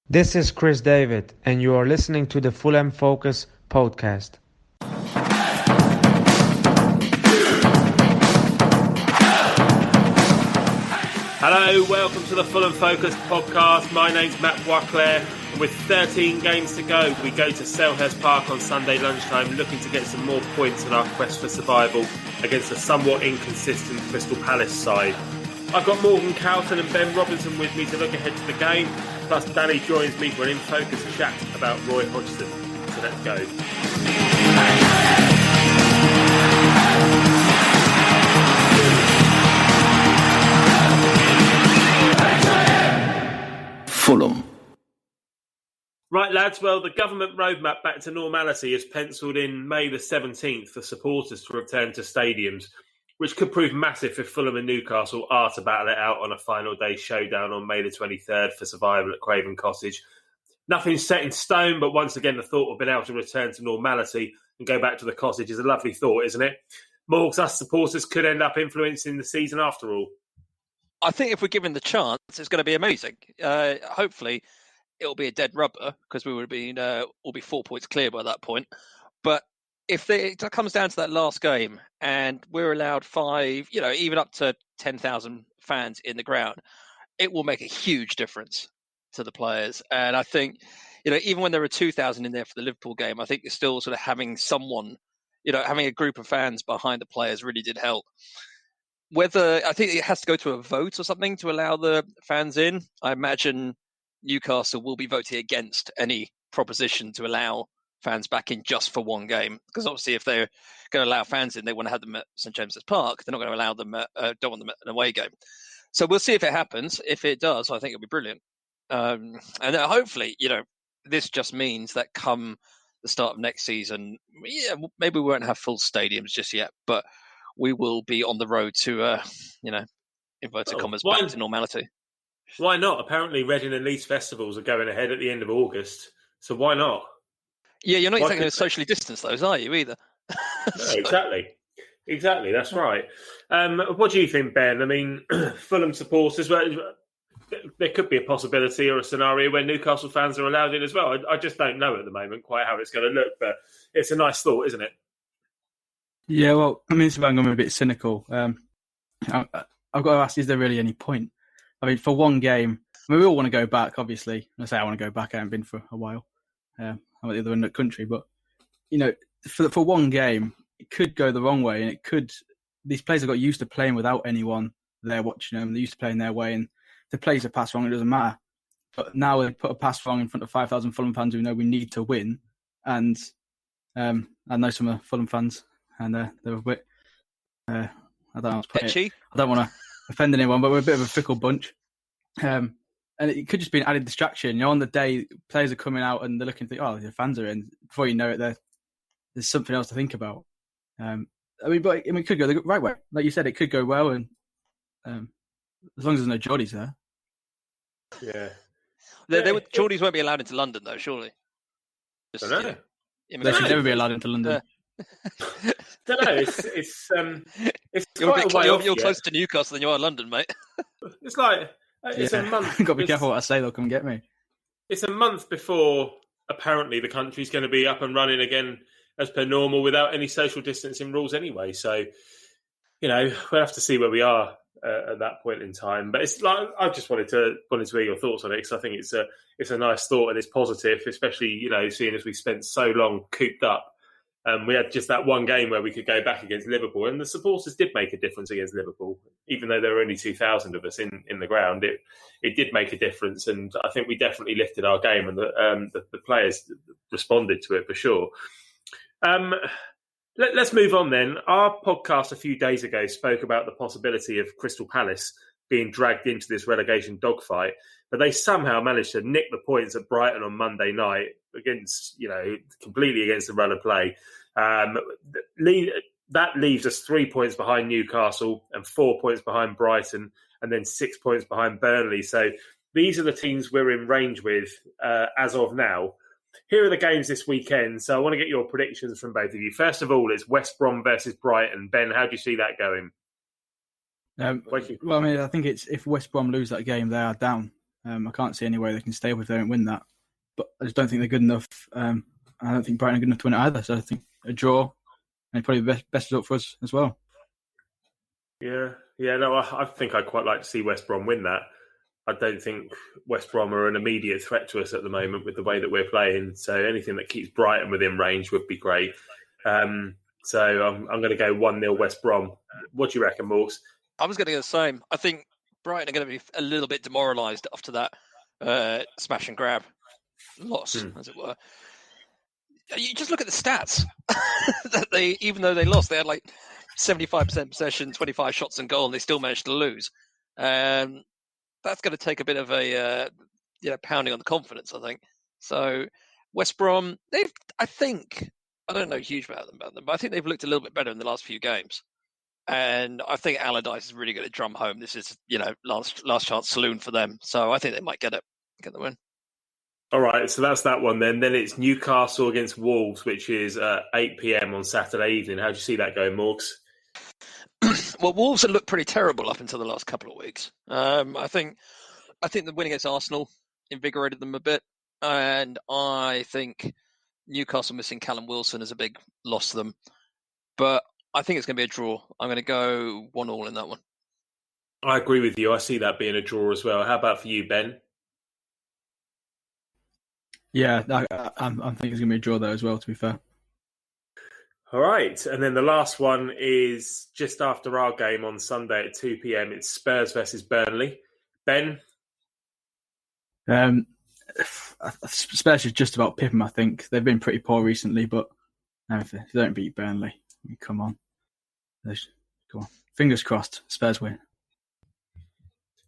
This is Chris David, and you are listening to the Fulham Focus podcast. Hello, welcome to the Fulham Focus podcast. My name's Matt Boisclair, and with 13 games to go, we go to Selhurst Park on Sunday lunchtime, looking to get some more points in our quest for survival against a somewhat inconsistent Crystal Palace side. I've got Morgan Carlton and Ben Robinson with me to look ahead to the game. Plus, Danny joins me for an in-focus chat about Roy Hodgson. So let's go. Fulham. Right, lads. Well, the government roadmap back to normality is penciled in May the 17th for supporters to return to stadiums, which could prove massive if Fulham and Newcastle are to battle it out on a final day showdown on May the 23rd for survival at Craven Cottage. Nothing's set in stone, but once again, the thought of being able to return to normality and go back to the cottage is a lovely thought, isn't it? Morgs, us supporters could end up influencing the season after all. I think if we're given the chance, it's going to be amazing. Hopefully, it'll be a dead rubber because we would all be 4 points clear by that point. But if it comes down to that last game and we're allowed 5, even up to 10,000 fans in the ground, it will make a huge difference to the players. And I think, even when there were 2,000 in there for the Liverpool game, I think it's still sort of having someone, having a group of fans behind the players really did help. I think it has to go to a vote or something to allow the fans in. I imagine Newcastle will be voting against any proposition to allow fans back in just for one game, because obviously if they're going to allow fans in, they want to have them at St James's Park. They're not going to allow them don't want them at an away game. So we'll see if it happens. If it does, I think it'll be brilliant. And hopefully, this just means that come the start of next season, maybe we won't have full stadiums just yet, but we will be on the road to, inverted commas, back to normality. Why not? Apparently Reading and Leeds festivals are going ahead at the end of August, so why not? Yeah, you're not exactly going to socially distance those, are you, either? No, exactly. That's right. What do you think, Ben? I mean, Fulham supporters, there could be a possibility or a scenario where Newcastle fans are allowed in as well. I just don't know at the moment quite how it's going to look, but it's a nice thought, isn't it? Yeah, well, I mean, I'm a bit cynical. I've got to ask, is there really any point? I mean, for one game, we all want to go back, obviously. I say I want to go back. I haven't been for a while. I'm at the other end of the country. But, for one game, it could go the wrong way. And these players have got used to playing without anyone there watching them. They're used to playing their way. And if the players are pass wrong, it doesn't matter. But now they put a pass wrong in front of 5,000 Fulham fans who know we need to win. And I know some of the Fulham fans, and they're a bit, I don't know how to put it. I don't want to offend anyone, but we're a bit of a fickle bunch. And it could just be an added distraction. On the day, players are coming out and they're looking to think, the fans are in. Before you know it, there's something else to think about. It could go the right way. Like you said, it could go well, and as long as there's no Geordies there. Yeah. Geordies won't be allowed into London, though, surely. I don't know. They should never be allowed into London. Don't know. It's quite a way off. You're closer to Newcastle than you are London, mate. It's like it's a month. Got to be careful what I say; they'll come get me. It's a month before apparently the country's going to be up and running again as per normal without any social distancing rules anyway. So, we'll have to see where we are at that point in time. But it's like I just wanted to hear your thoughts on it, because I think it's a nice thought and it's positive, especially seeing as we spent so long cooped up. We had just that one game where we could go back against Liverpool, and the supporters did make a difference against Liverpool. Even though there were only 2,000 of us in the ground, it did make a difference, and I think we definitely lifted our game, and the players responded to it for sure. Let's move on then. Our podcast a few days ago spoke about the possibility of Crystal Palace being dragged into this relegation dogfight, but they somehow managed to nick the points at Brighton on Monday night against, completely against the run of play. That leaves us 3 points behind Newcastle and 4 points behind Brighton, and then 6 points behind Burnley. So these are the teams we're in range with as of now. Here are the games this weekend. So I want to get your predictions from both of you. First of all, it's West Brom versus Brighton. Ben, how do you see that going? Well, I think it's if West Brom lose that game, they are down. I can't see any way they can stay up if they don't win that. But I just don't think they're good enough. I don't think Brighton are good enough to win it either. So I think a draw and probably the best result for us as well. Yeah. No, I think I'd quite like to see West Brom win that. I don't think West Brom are an immediate threat to us at the moment with the way that we're playing. So anything that keeps Brighton within range would be great. So I'm going to go 1-0 West Brom. What do you reckon, Morgs? I was going to go the same. I think Brighton are going to be a little bit demoralised after that smash and grab loss, as it were. You just look at the stats that even though they lost, they had like 75% possession, 25 shots and goal, and they still managed to lose. That's going to take a bit of a pounding on the confidence, I think. So West Brom, I don't know huge about them, but I think they've looked a little bit better in the last few games. And I think Allardyce is really going to drum home. This is, last chance saloon for them. So I think they might get the win. All right, so that's that one then. Then it's Newcastle against Wolves, which is 8 p.m. on Saturday evening. How do you see that going, Morgs? Well, Wolves have looked pretty terrible up until the last couple of weeks. I think the win against Arsenal invigorated them a bit. And I think Newcastle missing Callum Wilson is a big loss to them. But I think it's going to be a draw. I'm going to go 1-1 in that one. I agree with you. I see that being a draw as well. How about for you, Ben? Yeah, I think it's going to be a draw there as well, to be fair. All right. And then the last one is just after our game on Sunday at 2 p.m. It's Spurs versus Burnley. Ben? Spurs is just about pip them, I think. They've been pretty poor recently, but if they don't beat Burnley, come on. Come on. Fingers crossed, Spurs win.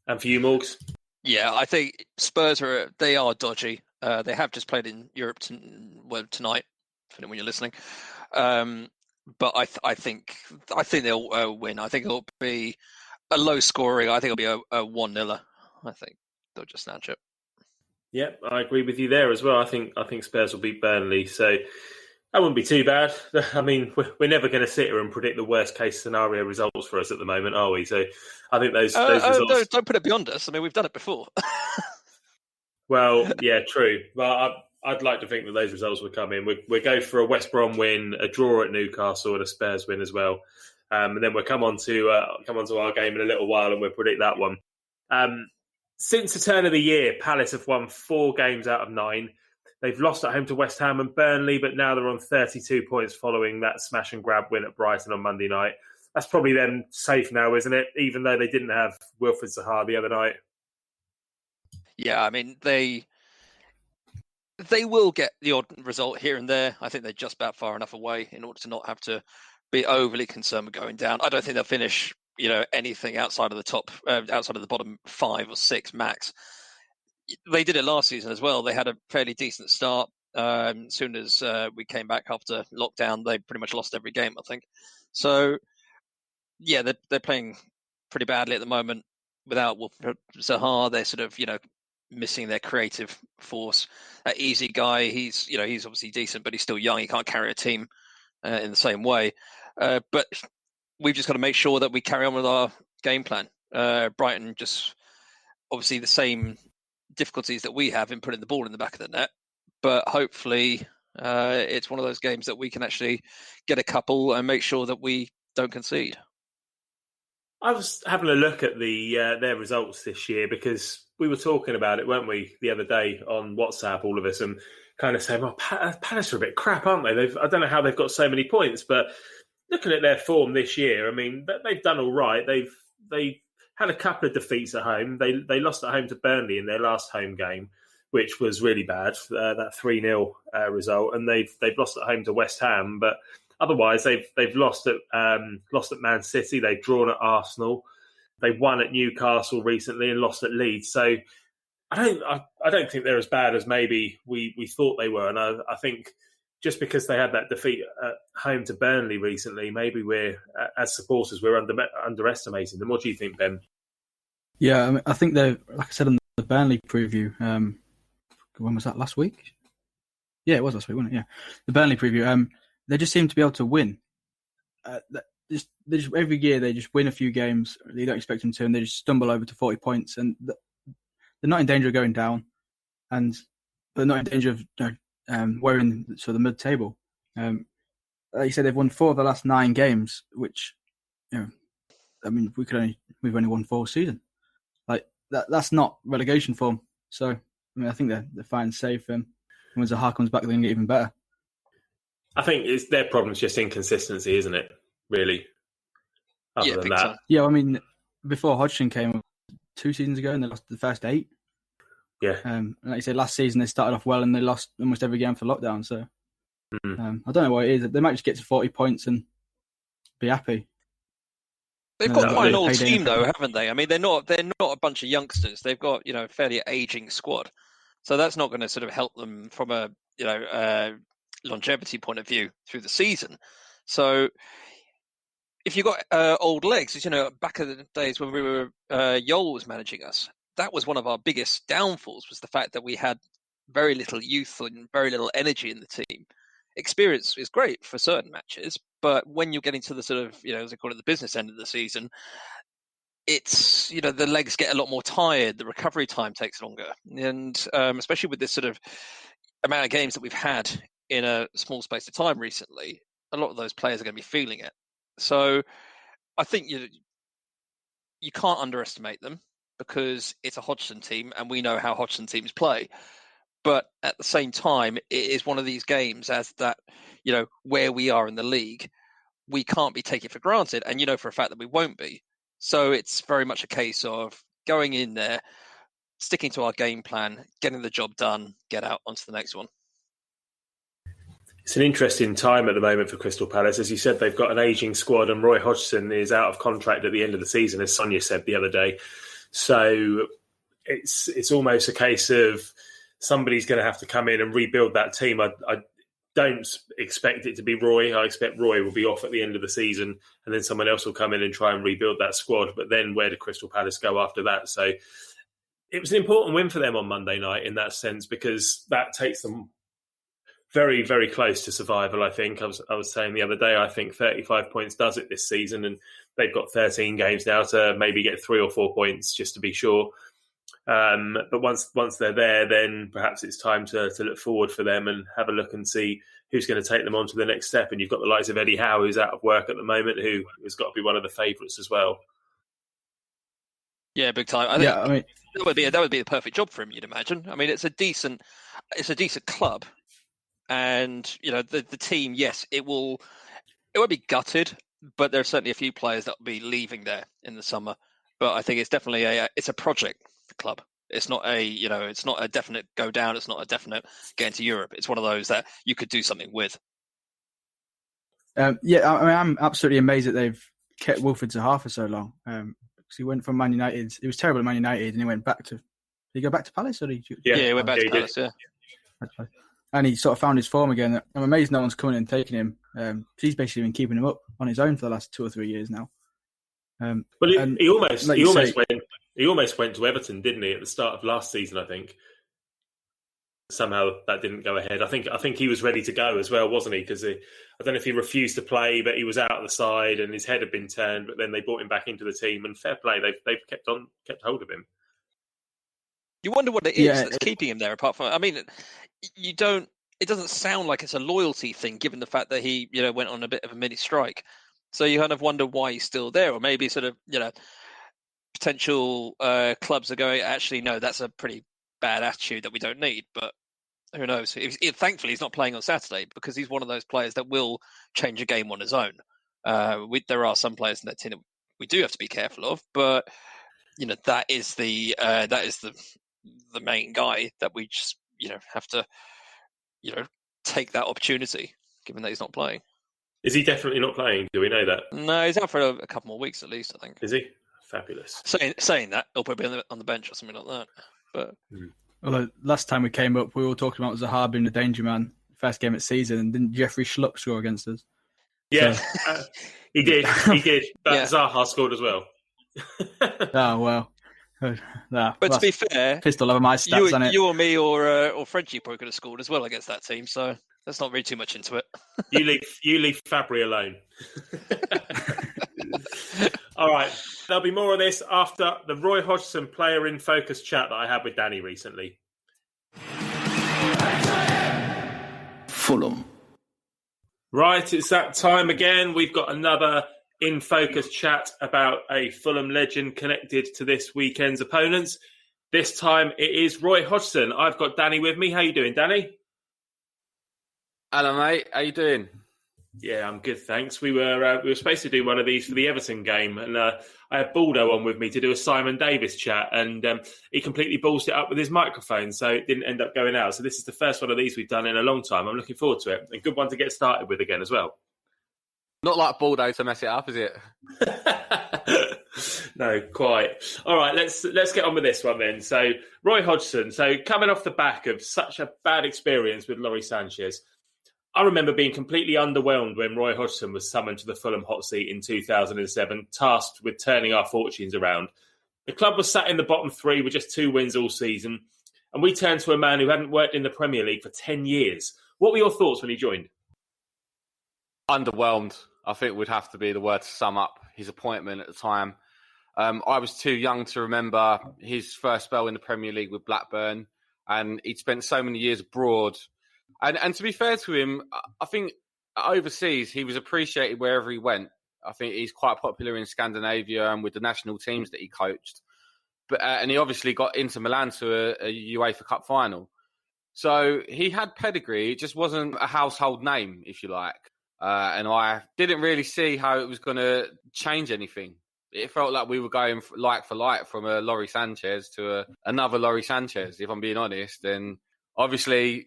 And for you, Morgs? Yeah, I think Spurs are dodgy. They have just played in Europe tonight, depending when you're listening. But I think they'll win. I think it'll be a low scoring. I think it'll be a 1-0. I think they'll just snatch it. Yeah, I agree with you there as well. I think Spurs will beat Burnley, so that wouldn't be too bad. I mean, we're never going to sit here and predict the worst case scenario results for us at the moment, are we? So I think those results. No, don't put it beyond us. I mean, we've done it before. Well, yeah, true. But I'd like to think that those results would come in. We go for a West Brom win, a draw at Newcastle, and a Spurs win as well. And then we'll come on to our game in a little while, and we'll predict that one. Since the turn of the year, Palace have won 4 games out of 9. They've lost at home to West Ham and Burnley, but now they're on 32 points following that smash and grab win at Brighton on Monday night. That's probably them safe now, isn't it? Even though they didn't have Wilfried Zaha the other night. Yeah, I mean, they will get the odd result here and there. I think they're just about far enough away in order to not have to be overly concerned with going down. I don't think they'll finish, anything outside of the bottom 5 or 6 max. They did it last season as well. They had a fairly decent start. As soon as we came back after lockdown, they pretty much lost every game, I think. So, yeah, they're playing pretty badly at the moment. Without Wilfried Zaha, they're sort of, missing their creative force. That Easy guy, he's obviously decent, but he's still young. He can't carry a team in the same way. But we've just got to make sure that we carry on with our game plan. Brighton just obviously the same difficulties that we have in putting the ball in the back of the net, but hopefully it's one of those games that we can actually get a couple and make sure that we don't concede. I was having a look at their results this year because we were talking about it, weren't we, the other day on WhatsApp, all of us, and kind of saying, well, Palace are a bit crap, aren't they? I don't know how they've got so many points, but looking at their form this year, I mean, they've done all right. They had a couple of defeats at home. They lost at home to Burnley in their last home game, which was really bad, that 3-0 result, and they've lost at home to West Ham, but otherwise, they've lost at Man City. They've drawn at Arsenal. They won at Newcastle recently and lost at Leeds. So I don't think they're as bad as maybe we thought they were. And I think just because they had that defeat at home to Burnley recently, maybe we're, as supporters, we're underestimating them. What do you think, Ben? Yeah, I think they're, like I said in the Burnley preview, when was that, last week? Yeah, it was last week, wasn't it? Yeah. The Burnley preview. They just seem to be able to win. Every year they just win a few games. You don't expect them to, and they just stumble over to 40 points. And they're not in danger of going down, but they're not in danger of wearing the mid-table. Like you said, they've won 4 of the last 9 games, which, we've only won 4 season. Like that's not relegation form. So I think they're fine, safe, and when Zaha comes back, they're going to get even better. I think their problem's just inconsistency, isn't it? Really. Other than that, time. Yeah, before Hodgson came 2 seasons ago, and they lost the first 8. Yeah. Like you said, last season they started off well, and they lost almost every game for lockdown. So I don't know what it is. They might just get to 40 points and be happy. They've got quite an old team, though, haven't they? I mean, they're not a bunch of youngsters. They've got a fairly aging squad, so that's not going to sort of help them from a longevity point of view through the season. So if you've got old legs, back in the days when we were Yol was managing us, that was one of our biggest downfalls, was the fact that we had very little youth and very little energy in the team. Experience is great for certain matches, but when you're getting to the sort of, as they call it, the business end of the season, it's, the legs get a lot more tired, the recovery time takes longer. And especially with this sort of amount of games that we've had in a small space of time recently, a lot of those players are going to be feeling it. So I think you can't underestimate them, because it's a Hodgson team and we know how Hodgson teams play. But at the same time, it is one of these games as that, where we are in the league, we can't be taken for granted. And for a fact that we won't be. So it's very much a case of going in there, sticking to our game plan, getting the job done, get out onto the next one. It's an interesting time at the moment for Crystal Palace. As you said, they've got an ageing squad, and Roy Hodgson is out of contract at the end of the season, as Sonia said the other day. So it's almost a case of somebody's going to have to come in and rebuild that team. I don't expect it to be Roy. I expect Roy will be off at the end of the season, and then someone else will come in and try and rebuild that squad. But then where do Crystal Palace go after that? So it was an important win for them on Monday night in that sense, because that takes them very, very close to survival, I think. I was saying the other day, I think 35 points does it this season, and they've got 13 games now to maybe get 3 or 4 points just to be sure. But once they're there, then perhaps it's time to look forward for them and have a look and see who's going to take them on to the next step. And you've got the likes of Eddie Howe, who's out of work at the moment, who has got to be one of the favourites as well. Yeah, big time. I think that would be the perfect job for him, you'd imagine. I mean, it's a decent club. And the team, yes, it won't be gutted, but there are certainly a few players that will be leaving there in the summer. But I think it's definitely it's a project for the club. It's not it's not a definite go down. It's not a definite get into Europe. It's one of those that you could do something with. I'm absolutely amazed that they've kept Wilfried Zaha for so long. Because he went from Man United. He was terrible at Man United, and he went back to. Did he go back to Palace, or did he? Yeah, he went back to Palace. Yeah. And he sort of found his form again. I'm amazed no one's coming and taking him. He's basically been keeping him up on his own for the last 2 or 3 years now. He almost went to Everton, didn't he, at the start of last season? I think somehow that didn't go ahead. I think he was ready to go as well, wasn't he? Because I don't know if he refused to play, but he was out of the side and his head had been turned. But then they brought him back into the team, and fair play, they've kept hold of him. You wonder what it is that's keeping him there. Apart from, it doesn't sound like it's a loyalty thing, given the fact that he, went on a bit of a mini strike. So you kind of wonder why he's still there, or maybe sort of, potential clubs are going, actually, no, that's a pretty bad attitude that we don't need. But who knows? Thankfully, he's not playing on Saturday, because he's one of those players that will change a game on his own. There are some players in that team that we do have to be careful of, but that is the main guy that we just have to take that opportunity, given that he's not playing. Is he definitely not playing? Do we know that? No, he's out for a couple more weeks at least, I think. Is he? Fabulous. Saying that, he'll probably be on the bench or something like that. But although last time we came up, we were all talking about Zaha being the danger man, first game of the season, and didn't Jeffrey Schlupp score against us? Yeah, so. He did. But Zaha scored as well. Oh, well. But to be fair, pistol over my stats on it. You or me or Frenchie probably could have scored as well against that team, so let's not read too much into it. You leave Fabry alone. All right. There'll be more of this after the Roy Hodgson player in focus chat that I had with Danny recently. Fulham. Right, it's that time again. We've got another in focus chat about a Fulham legend connected to this weekend's opponents. This time it is Roy Hodgson. I've got Danny with me. How you doing, Danny? Hello, mate. How you doing? Yeah, I'm good, thanks. We were supposed to do one of these for the Everton game, and I had Baldo on with me to do a Simon Davis chat, and he completely ballsed it up with his microphone, so it didn't end up going out. So this is the first one of these we've done in a long time. I'm looking forward to it. A good one to get started with again as well. Not like Baldo to mess it up, is it? No, quite. All right, let's get on with this one then. So Roy Hodgson. So coming off the back of such a bad experience with Lawrie Sanchez, I remember being completely underwhelmed when Roy Hodgson was summoned to the Fulham hot seat in 2007, tasked with turning our fortunes around. The club was sat in the bottom three with just 2 wins all season, and we turned to a man who hadn't worked in the Premier League for 10 years. What were your thoughts when he joined? Underwhelmed, I think would have to be the word to sum up his appointment at the time. I was too young to remember his first spell in the Premier League with Blackburn, and he'd spent so many years abroad. And to be fair to him, I think overseas he was appreciated wherever he went. I think he's quite popular in Scandinavia and with the national teams that he coached. And he obviously got Inter Milan to a UEFA Cup final. So he had pedigree, it just wasn't a household name, if you like. And I didn't really see how it was going to change anything. It felt like we were going like for like from a Lawrie Sanchez to another Lawrie Sanchez, if I'm being honest. And obviously,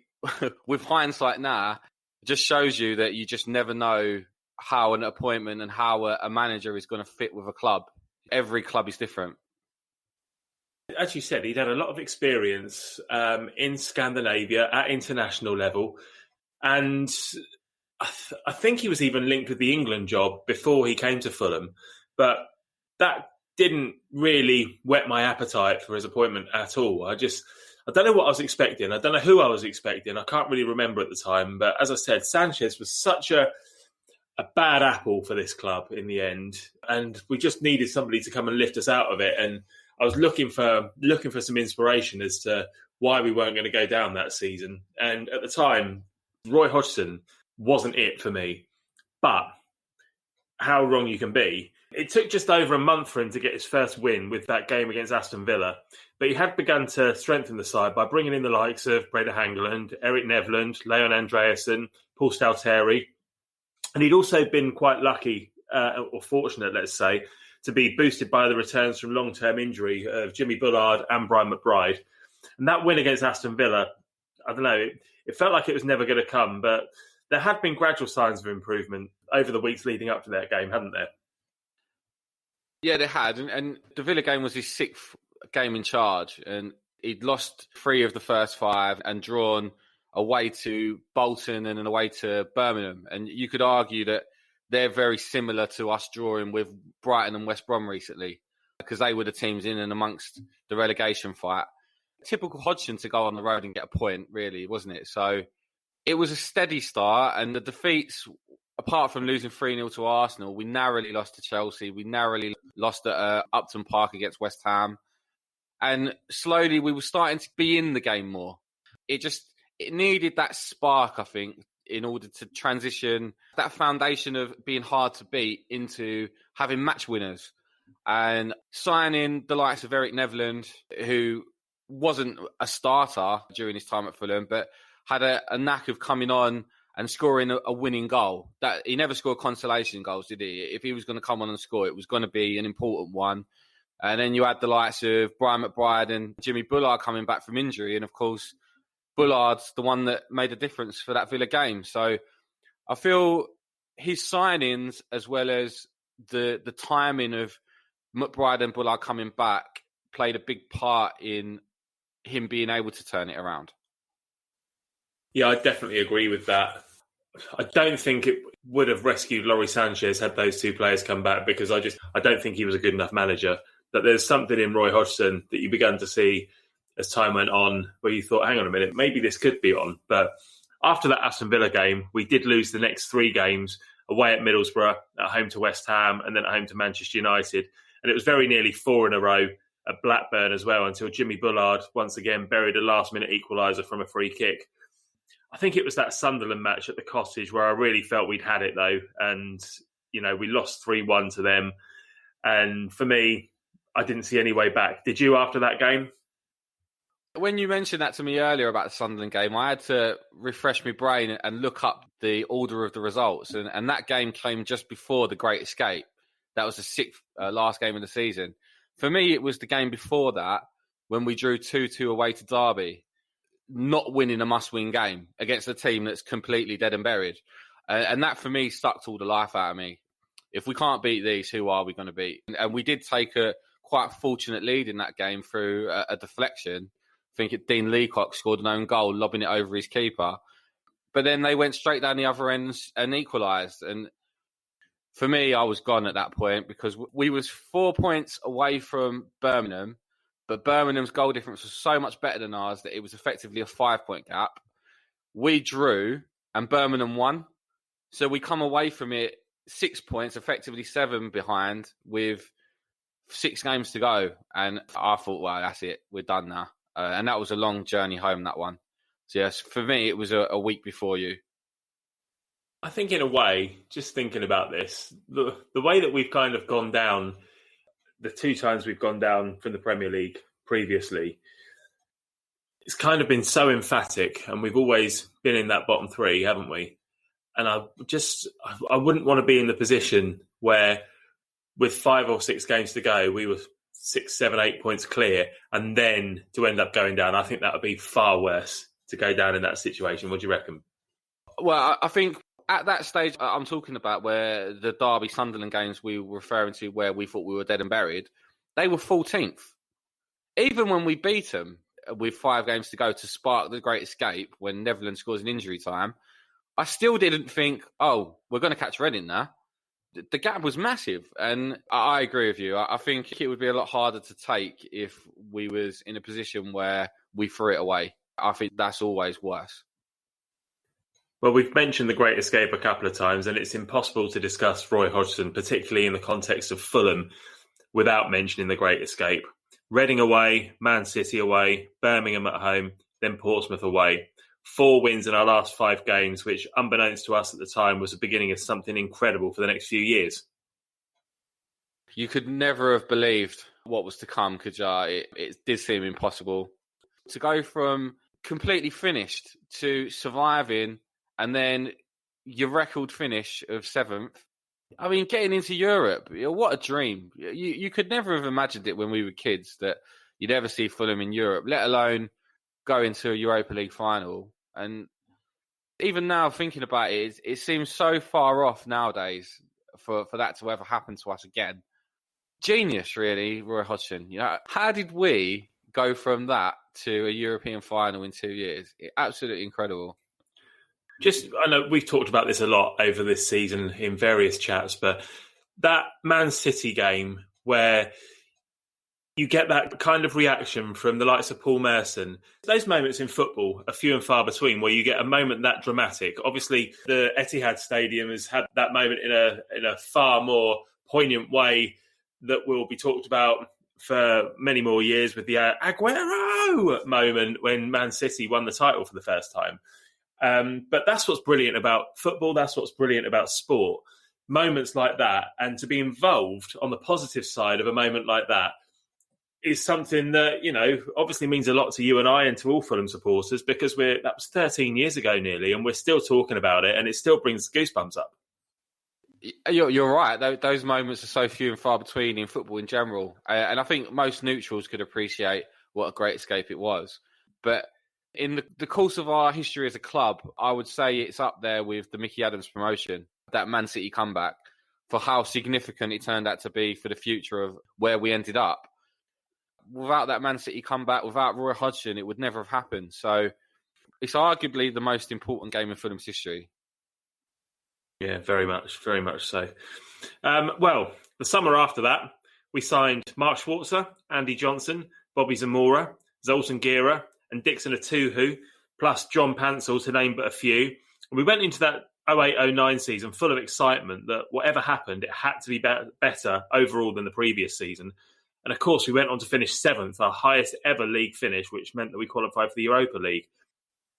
with hindsight now, it just shows you that you just never know how an appointment and how a manager is going to fit with a club. Every club is different. As you said, he'd had a lot of experience in Scandinavia at international level. And I think he was even linked with the England job before he came to Fulham. But that didn't really whet my appetite for his appointment at all. I don't know what I was expecting. I don't know who I was expecting. I can't really remember at the time. But as I said, Sanchez was such a bad apple for this club in the end. And we just needed somebody to come and lift us out of it. And I was looking for some inspiration as to why we weren't going to go down that season. And at the time, Roy Hodgson wasn't it for me. But how wrong you can be. It took just over a month for him to get his first win with that game against Aston Villa. But he had begun to strengthen the side by bringing in the likes of Brede Hangeland, Eric Nevland, Leon Andreasen, Paul Stalteri. And he'd also been quite lucky, or fortunate, let's say, to be boosted by the returns from long-term injury of Jimmy Bullard and Brian McBride. And that win against Aston Villa, I don't know, it felt like it was never going to come, but there had been gradual signs of improvement over the weeks leading up to that game, hadn't there? Yeah, they had. And the Villa game was his 6th game in charge. And he'd lost 3 of the first 5 and drawn away to Bolton and away to Birmingham. And you could argue that they're very similar to us drawing with Brighton and West Brom recently, because they were the teams in and amongst the relegation fight. Typical Hodgson to go on the road and get a point, really, wasn't it? So it was a steady start, and the defeats, apart from losing 3-0 to Arsenal, we narrowly lost to Chelsea. We narrowly lost at Upton Park against West Ham. And slowly we were starting to be in the game more. It needed that spark, I think, in order to transition that foundation of being hard to beat into having match winners. And signing the likes of Eric Nevland, who wasn't a starter during his time at Fulham, but had a knack of coming on and scoring a winning goal. That he never scored consolation goals, did he? If he was going to come on and score, it was going to be an important one. And then you had the likes of Brian McBride and Jimmy Bullard coming back from injury. And of course, Bullard's the one that made a difference for that Villa game. So I feel his signings, as well as the timing of McBride and Bullard coming back, played a big part in him being able to turn it around. Yeah, I definitely agree with that. I don't think it would have rescued Lawrie Sanchez had those 2 players come back, because I don't think he was a good enough manager. That there's something in Roy Hodgson that you began to see as time went on where you thought, hang on a minute, maybe this could be on. But after that Aston Villa game, we did lose the next 3 games away at Middlesbrough, at home to West Ham, and then at home to Manchester United. And it was very nearly 4 in a row at Blackburn as well, until Jimmy Bullard once again buried a last-minute equaliser from a free kick. I think it was that Sunderland match at the Cottage where I really felt we'd had it, though. And, we lost 3-1 to them. And for me, I didn't see any way back. Did you after that game? When you mentioned that to me earlier about the Sunderland game, I had to refresh my brain and look up the order of the results. And that game came just before the Great Escape. That was the 6th last game of the season. For me, it was the game before that when we drew 2-2 away to Derby, not winning a must-win game against a team that's completely dead and buried. And that, for me, sucked all the life out of me. If we can't beat these, who are we going to beat? And we did take a quite fortunate lead in that game through a deflection. I think Dean Leacock scored an own goal, lobbing it over his keeper. But then they went straight down the other end and equalised. And for me, I was gone at that point because we was 4 points away from Birmingham, but Birmingham's goal difference was so much better than ours that it was effectively a 5-point gap. We drew and Birmingham won. So we come away from it 6 points, effectively 7 behind with 6 games to go. And I thought, well, that's it. We're done now. And that was a long journey home, that one. So yes, for me, it was a week before you. I think in a way, just thinking about this, the way that we've kind of gone down, the 2 times we've gone down from the Premier League previously, it's kind of been so emphatic, and we've always been in that bottom 3, haven't we? And I wouldn't want to be in the position where with 5 or 6 games to go, we were 6, 7, 8 points clear, and then to end up going down. I think that would be far worse to go down in that situation. What do you reckon? Well, I think at that stage I'm talking about, where the Derby Sunderland games we were referring to, where we thought we were dead and buried, they were 14th. Even when we beat them with 5 games to go to spark the Great Escape, when Netherlands scores in injury time, I still didn't think, oh, we're going to catch Reading now. The gap was massive, and I agree with you. I think it would be a lot harder to take if we was in a position where we threw it away. I think that's always worse. Well, we've mentioned the Great Escape a couple of times, and it's impossible to discuss Roy Hodgson, particularly in the context of Fulham, without mentioning the Great Escape. Reading away, Man City away, Birmingham at home, then Portsmouth away. 4 wins in our last 5 games, which, unbeknownst to us at the time, was the beginning of something incredible for the next few years. You could never have believed what was to come, could you? It did seem impossible. To go from completely finished to surviving and then your record finish of 7th. I mean, getting into Europe, what a dream. You could never have imagined it when we were kids that you'd ever see Fulham in Europe, let alone go into a Europa League final. And even now, thinking about it, it seems so far off nowadays for that to ever happen to us again. Genius, really, Roy Hodgson. How did we go from that to a European final in 2 years? Absolutely incredible. I know we've talked about this a lot over this season in various chats, but that Man City game where you get that kind of reaction from the likes of Paul Merson. Those moments in football are few and far between where you get a moment that dramatic. Obviously, the Etihad Stadium has had that moment in a far more poignant way that will be talked about for many more years, with the Aguero moment when Man City won the title for the first time. But that's what's brilliant about football. That's what's brilliant about sport. Moments like that, and to be involved on the positive side of a moment like that, is something that, obviously means a lot to you and I and to all Fulham supporters, because that was 13 years ago nearly, and we're still talking about it, and it still brings goosebumps up. You're right. Those moments are so few and far between in football in general. And I think most neutrals could appreciate what a great escape it was. But in the course of our history as a club, I would say it's up there with the Mickey Adams promotion, that Man City comeback, for how significant it turned out to be for the future of where we ended up. Without that Man City comeback, without Roy Hodgson, it would never have happened. So it's arguably the most important game in Fulham's history. Yeah, very much so. Well, the summer after that, we signed Mark Schwarzer, Andy Johnson, Bobby Zamora, Zoltan Gira, and Dixon Atuhu, plus John Pansel, to name but a few. And we went into that 08-09 season full of excitement that whatever happened, it had to be better overall than the previous season. And of course, we went on to finish 7th, our highest ever league finish, which meant that we qualified for the Europa League.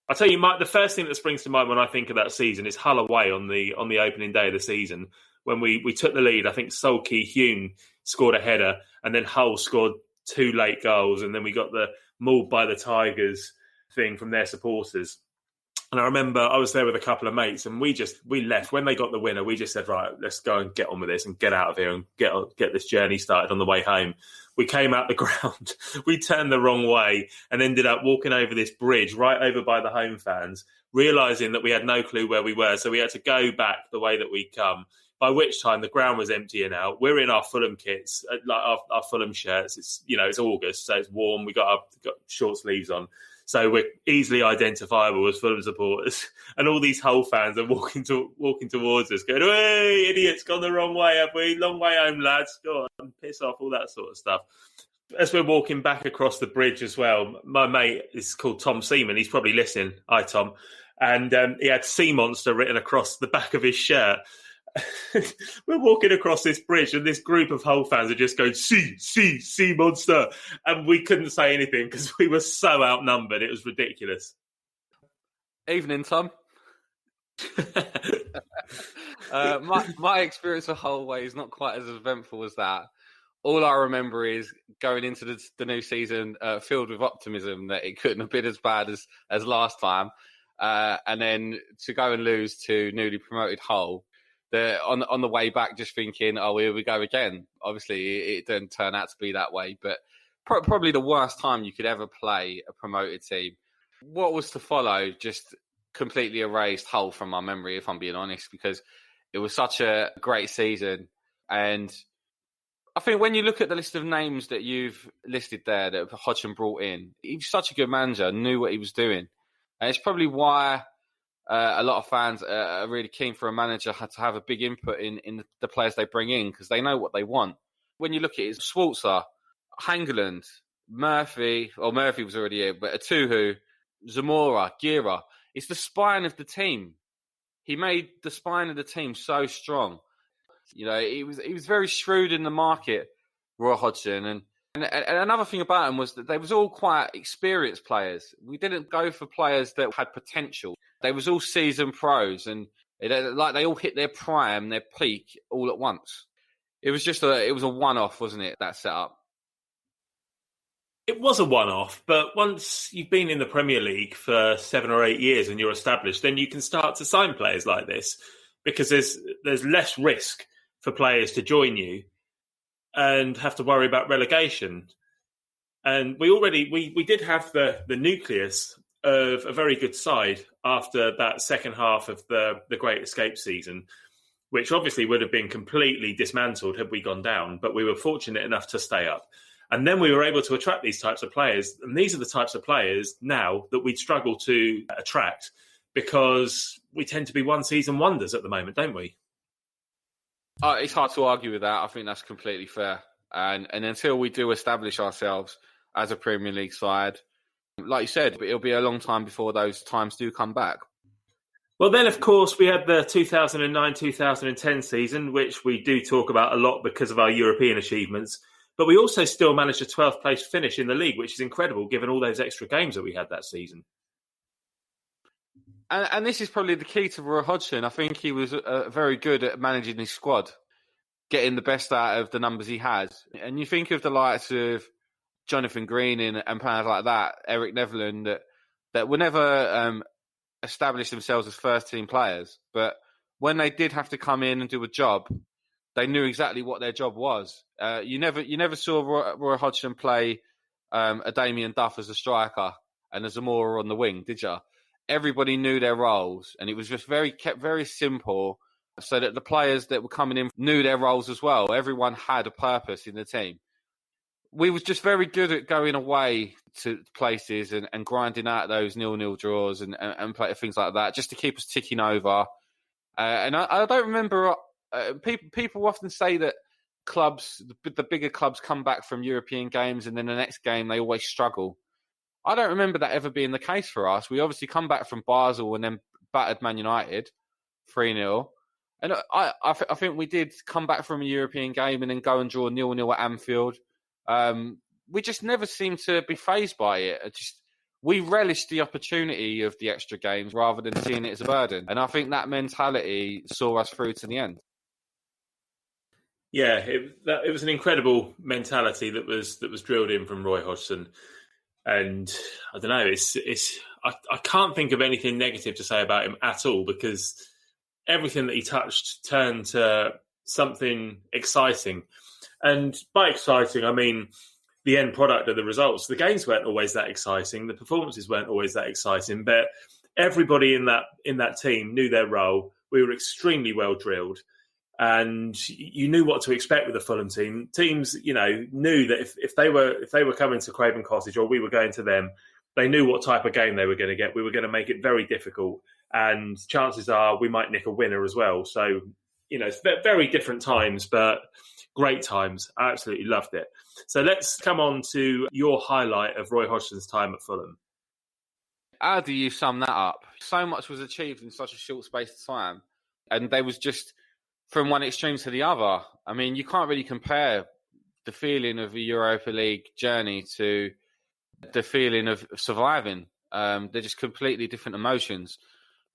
I'll tell you, Mike, the first thing that springs to mind when I think of that season is Hull away on the opening day of the season. When we took the lead, I think Solkey Hume scored a header, and then Hull scored 2 late goals, and then we got the mauled by the Tigers thing from their supporters. And I remember I was there with a couple of mates, and we left. When they got the winner, we just said, right, let's go and get on with this and get out of here and get this journey started on the way home. We came out the ground, we turned the wrong way and ended up walking over this bridge right over by the home fans, realising that we had no clue where we were. So we had to go back the way that we'd come, by which time the ground was emptying out. We're in our Fulham kits, like our Fulham shirts. It's August, so it's warm. We got short sleeves on. So we're easily identifiable as Fulham supporters. And all these Hull fans are walking towards us, going, hey, idiots, gone the wrong way, have we? Long way home, lads. Go on, piss off, all that sort of stuff. As we're walking back across the bridge as well, my mate is called Tom Seaman. He's probably listening. Hi, Tom. And he had Sea Monster written across the back of his shirt. We're walking across this bridge and this group of Hull fans are just going, sea monster. And we couldn't say anything because we were so outnumbered. It was ridiculous. Evening, Tom. My experience of Hull away is not quite as eventful as that. All I remember is going into the new season filled with optimism that it couldn't have been as bad as last time. And then to go and lose to newly promoted Hull, on the way back, just thinking, oh, here we go again. Obviously, it didn't turn out to be that way, but probably the worst time you could ever play a promoted team. What was to follow just completely erased Hull from my memory, if I'm being honest, because it was such a great season. And I think when you look at the list of names that you've listed there that Hodgson brought in, he was such a good manager, knew what he was doing. And it's probably why a lot of fans are really keen for a manager to have a big input in the players they bring in because they know what they want. When you look at it, Schwarzer, Hangeland, Murphy was already here, but Atuhu, Zamora, Gira, it's the spine of the team. He made the spine of the team so strong. You know, he was very shrewd in the market, Roy Hodgson, and another thing about him was that they was all quite experienced players. We didn't go for players that had potential. They was all seasoned pros, and they all hit their prime, their peak, all at once. It was a one-off, wasn't it, that setup? It was a one-off, but once you've been in the Premier League for 7 or 8 years and you're established, then you can start to sign players like this because there's less risk for players to join you and have to worry about relegation. And we did have the nucleus of a very good side after that second half of the Great Escape season, which obviously would have been completely dismantled had we gone down, but we were fortunate enough to stay up. And then we were able to attract these types of players. And these are the types of players now that we'd struggle to attract because we tend to be one-season wonders at the moment, don't we? It's hard to argue with that. I think that's completely fair. And until we do establish ourselves as a Premier League side, like you said, it'll be a long time before those times do come back. Well, then, of course, we had the 2009-2010 season, which we do talk about a lot because of our European achievements. But we also still managed a 12th place finish in the league, which is incredible given all those extra games that we had that season. And this is probably the key to Roy Hodgson. I think he was very good at managing his squad, getting the best out of the numbers he has. And you think of the likes of Jonathan Green and players like that, Eric Nevland, that were never established themselves as first-team players. But when they did have to come in and do a job, they knew exactly what their job was. You never saw Roy Hodgson play a Damien Duff as a striker and a Zamora on the wing, did you? Everybody knew their roles, and it was just kept very simple so that the players that were coming in knew their roles as well. Everyone had a purpose in the team. We was just very good at going away to places and grinding out those 0-0 draws and things like that just to keep us ticking over. And I don't remember... people often say that the bigger clubs come back from European games and then the next game they always struggle. I don't remember that ever being the case for us. We obviously come back from Basel and then battered Man United. 3-0. And I think we did come back from a European game and then go and draw 0-0 at Anfield. We just never seemed to be fazed by it. We relished the opportunity of the extra games rather than seeing it as a burden. And I think that mentality saw us through to the end. Yeah, it was an incredible mentality that was drilled in from Roy Hodgson. And I don't know, I can't think of anything negative to say about him at all, because everything that he touched turned to something exciting. And by exciting, I mean the end product of the results. The games weren't always that exciting. The performances weren't always that exciting. But everybody in that team knew their role. We were extremely well drilled. And you knew what to expect with the Fulham team. Teams, knew that if they were coming to Craven Cottage or we were going to them, they knew what type of game they were going to get. We were going to make it very difficult, and chances are we might nick a winner as well. So, it's very different times, but great times. I absolutely loved it. So let's come on to your highlight of Roy Hodgson's time at Fulham. How do you sum that up? So much was achieved in such a short space of time, and they was just from one extreme to the other. I mean, you can't really compare the feeling of a Europa League journey to the feeling of surviving. They're just completely different emotions.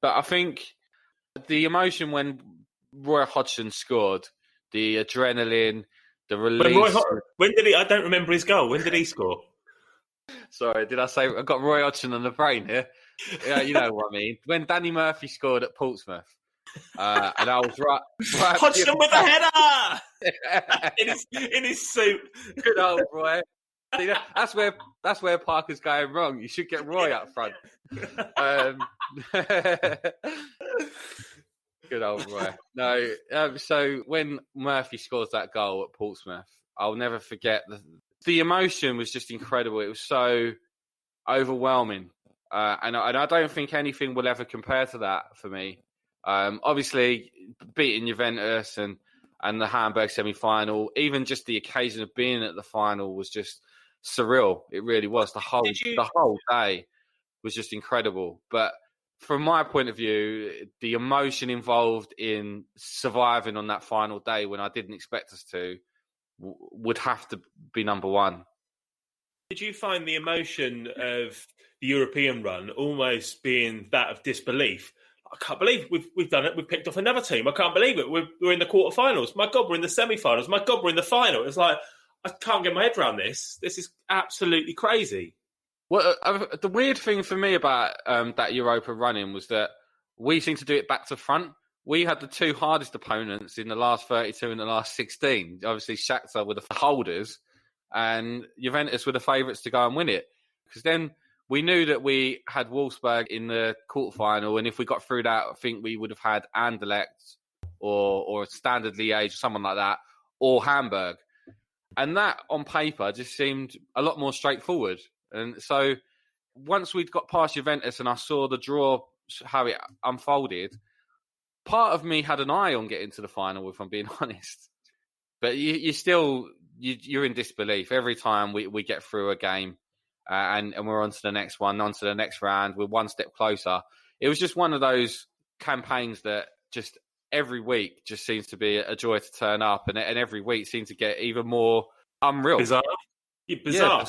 But I think the emotion when Roy Hodgson scored, the adrenaline, the release. When did he? I don't remember his goal. When did he score? Sorry, did I say I got Roy Hodgson on the brain here? Yeah, you know what I mean. When Danny Murphy scored at Portsmouth. And I was right Hodgson with a header in his suit. Good old Roy. See, that's where Parker's going wrong. You should get Roy up front. Good old Roy. No, so when Murphy scores that goal at Portsmouth, I'll never forget the emotion was just incredible. It was so overwhelming, and I don't think anything will ever compare to that for me. Obviously, beating Juventus and the Hamburg semi-final, even just the occasion of being at the final was just surreal. It really was. The whole day was just incredible. But from my point of view, the emotion involved in surviving on that final day when I didn't expect us to would have to be number one. Did you find the emotion of the European run almost being that of disbelief? I can't believe we've done it. We've picked off another team. I can't believe it. We're in the quarterfinals. My God, we're in the semi-finals. My God, we're in the final. It's like, I can't get my head around this. This is absolutely crazy. Well, the weird thing for me about that Europa run-in was that we seemed to do it back to front. We had the two hardest opponents in the last 32 and the last 16. Obviously, Shakhtar were the holders and Juventus were the favourites to go and win it. Because then we knew that we had Wolfsburg in the quarterfinal, and if we got through that, I think we would have had Anderlecht or Standard Liège or someone like that, or Hamburg. And that, on paper, just seemed a lot more straightforward. And so once we'd got past Juventus and I saw the draw, how it unfolded, part of me had an eye on getting to the final, if I'm being honest. But you're in disbelief every time we get through a game. And we're on to the next one, on to the next round. We're one step closer. It was just one of those campaigns that just every week just seems to be a joy to turn up. And every week seems to get even more unreal. Bizarre. Yeah, bizarre.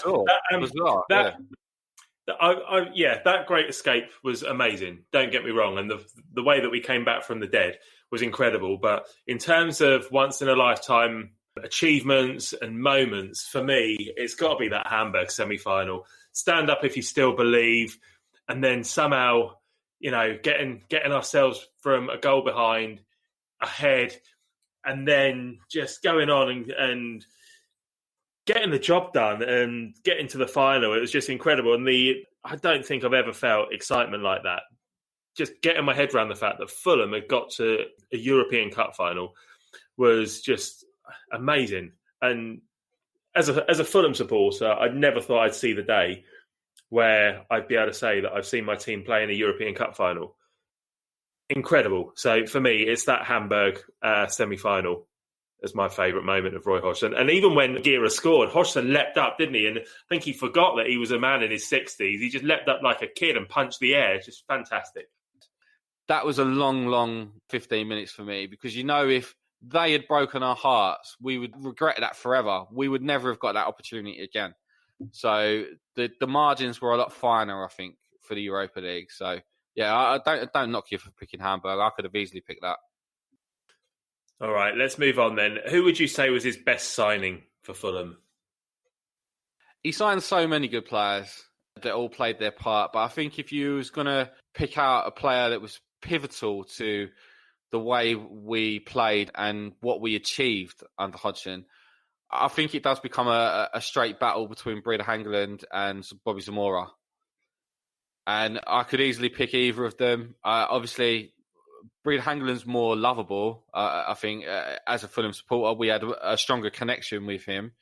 That great escape was amazing. Don't get me wrong. And the way that we came back from the dead was incredible. But in terms of once-in-a-lifetime achievements and moments, for me, it's got to be that Hamburg semi-final. Stand up if you still believe, and then somehow, getting ourselves from a goal behind, ahead, and then just going on and getting the job done and getting to the final. It was just incredible. And I don't think I've ever felt excitement like that. Just getting my head around the fact that Fulham had got to a European Cup final was just amazing. And as a Fulham supporter, I'd never thought I'd see the day where I'd be able to say that I've seen my team play in a European Cup final. Incredible. So for me, it's that Hamburg semi-final as my favourite moment of Roy Hodgson. And even when Gira scored, Hodgson leapt up, didn't he? And I think he forgot that he was a man in his 60s. He just leapt up like a kid and punched the air. Just fantastic. that was a long 15 minutes for me, because, if they had broken our hearts, we would regret that forever. We would never have got that opportunity again. So the margins were a lot finer, I think, for the Europa League. So, yeah, I don't knock you for picking Hamburg. I could have easily picked that. All right, let's move on then. Who would you say was his best signing for Fulham? He signed so many good players that all played their part. But I think if you was going to pick out a player that was pivotal to the way we played and what we achieved under Hodgson, I think it does become a straight battle between Brede Hangeland and Bobby Zamora. And I could easily pick either of them. Obviously, Brede Hangeland's more lovable. I think as a Fulham supporter, we had a stronger connection with him.